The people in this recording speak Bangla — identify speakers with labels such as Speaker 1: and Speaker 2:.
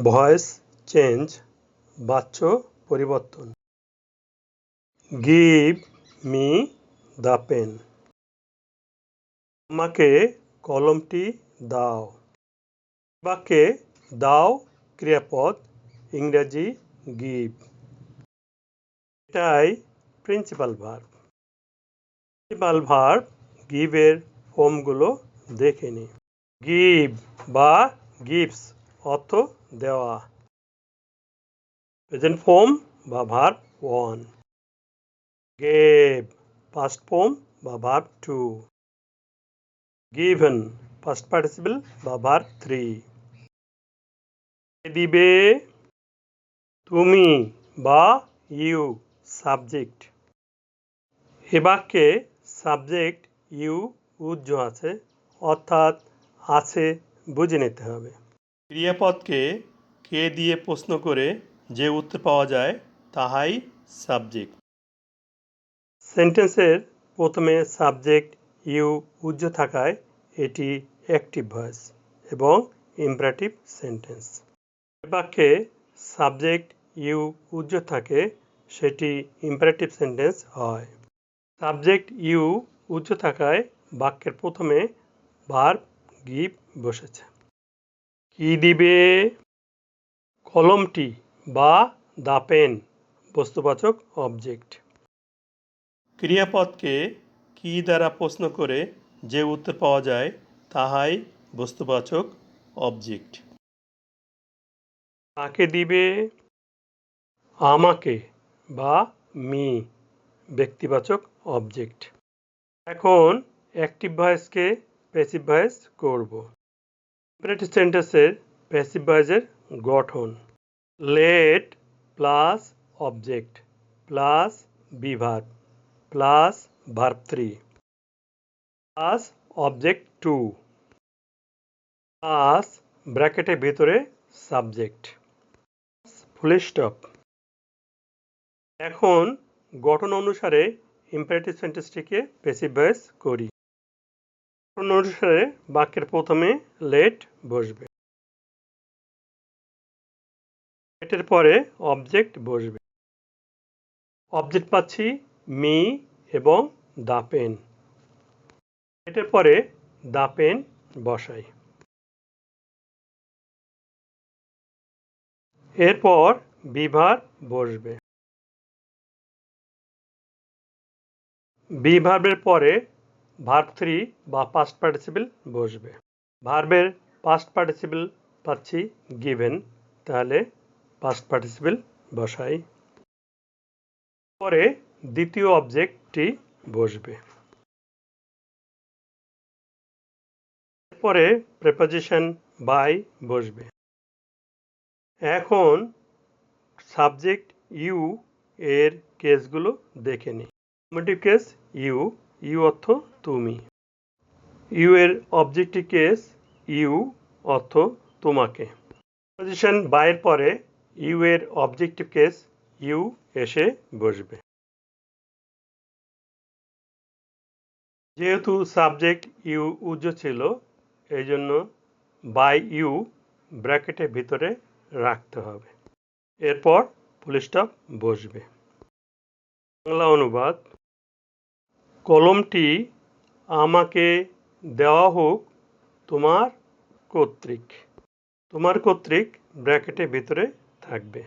Speaker 1: ভয়েস চেঞ্জ, বাচ্য পরিবর্তন। Give me the pen. আমাকে কলমটি দাও। বাক্যে দাও ক্রিয়াপদ, ইংরেজি গিভ। এটাই প্রিন্সিপাল ভার্ব। প্রিন্সিপাল ভার্ব গিভের ফর্মগুলো দেখে নি। গিভ বা গিভস অর্থ দেওয়া। প্রেজেন্ট ফর্ম বা ভার্ব 1। গেভ পাস্ট ফর্ম বা ভার্ব 2। গিভেন পাস্ট পার্টিসিপল বা ভার্ব 3। দিবে তুমি বা ইউ সাবজেক্ট। এ বাক্যে সাবজেক্ট ইউ উজ্জ আছে, অর্থাৎ আছে বুঝে নিতে হবে। ক্রিয়াপদকে কে দিয়ে প্রশ্ন করে যে উত্তর পাওয়া যায় তাহাই সাবজেক্ট। সেন্টেন্সের প্রথমে সাবজেক্ট ইউ উজ্জ থাকায় এটি অ্যাক্টিভ ভয়েস এবং ইম্পারেটিভ সেন্টেন্স। বাক্যে সাবজেক্ট ইউ উজ্জ থাকে সেটি ইম্পারেটিভ সেন্টেন্স হয়। সাবজেক্ট ইউ উজ্জ থাকায় বাক্যের প্রথমে ভার্ব গিভ বসেছে। কি দিবে? কলমটি বা দ্য পেন বস্তুবাচক অবজেক্ট। ক্রিয়াপদকে কি দ্বারা প্রশ্ন করে যে উত্তর পাওয়া যায় তাহাই বস্তুবাচক অবজেক্ট। কাকে দিবে? আমাকে বা মি ব্যক্তিবাচক অবজেক্ট। এখন অ্যাক্টিভ ভয়েসকে প্যাসিভ ভয়েস করব। ইম্পারেটিভ সেন্টেন্সের প্যাসিভ ভয়েসের গঠন let plus object plus be verb plus verb 3 plus object 2 plus ব্র্যাকেটের ভিতরে সাবজেক্ট ফুল স্টপ। এখন গঠন অনুসারে ইম্পারেটিভ সেন্টেন্সটিকে প্যাসিভ ভয়েস করি। গঠন অনুসারে বাক্যের প্রথমে লেট বসবে, লেটের পরে অবজেক্ট বসবে। অবজেক্ট পাচ্ছি মি এবং দ্য পেন। লেটের পরে দ্য পেন বসাই। এরপর বি ভার্ব বসবে। বি ভার্বের পরে ভার্ব 3 বা পাস্ট পার্টিসিপল বসবে। ভার্বের পাস্ট পার্টিসিপল পাচ্ছি গিভেন, তাহলে পাস্ট পার্টিসিপল বসাই। পরে দ্বিতীয় অবজেক্টটি বসবে। পরে প্রিপোজিশন বাই বসবে। এখন সাবজেক্ট ইউ এর কেসগুলো দেখে নিই। নমিনেটিভ কেস ইউ, ইউ অর্থ তুমি। ইউ এর অবজেক্টিভ কেস ইউ অর্থ তোমাকে। প্রিপোজিশন বাইয়ের পরে ইউ এর অবজেক্টিভ কেস ইউ এসে বসবে। যেহেতু সাবজেক্ট ইউ উজ্জ ছিল এই জন্য বাই ইউ ব্র্যাকেটের ভিতরে রাখতে হবে। এরপর ফুল স্টপ বসবে। বাংলা অনুবাদ কলমটি আমাকে দেওয়া হোক তোমার কর্তৃক। তোমার কর্তৃক ব্র্যাকেটের ভিতরে থাকবে।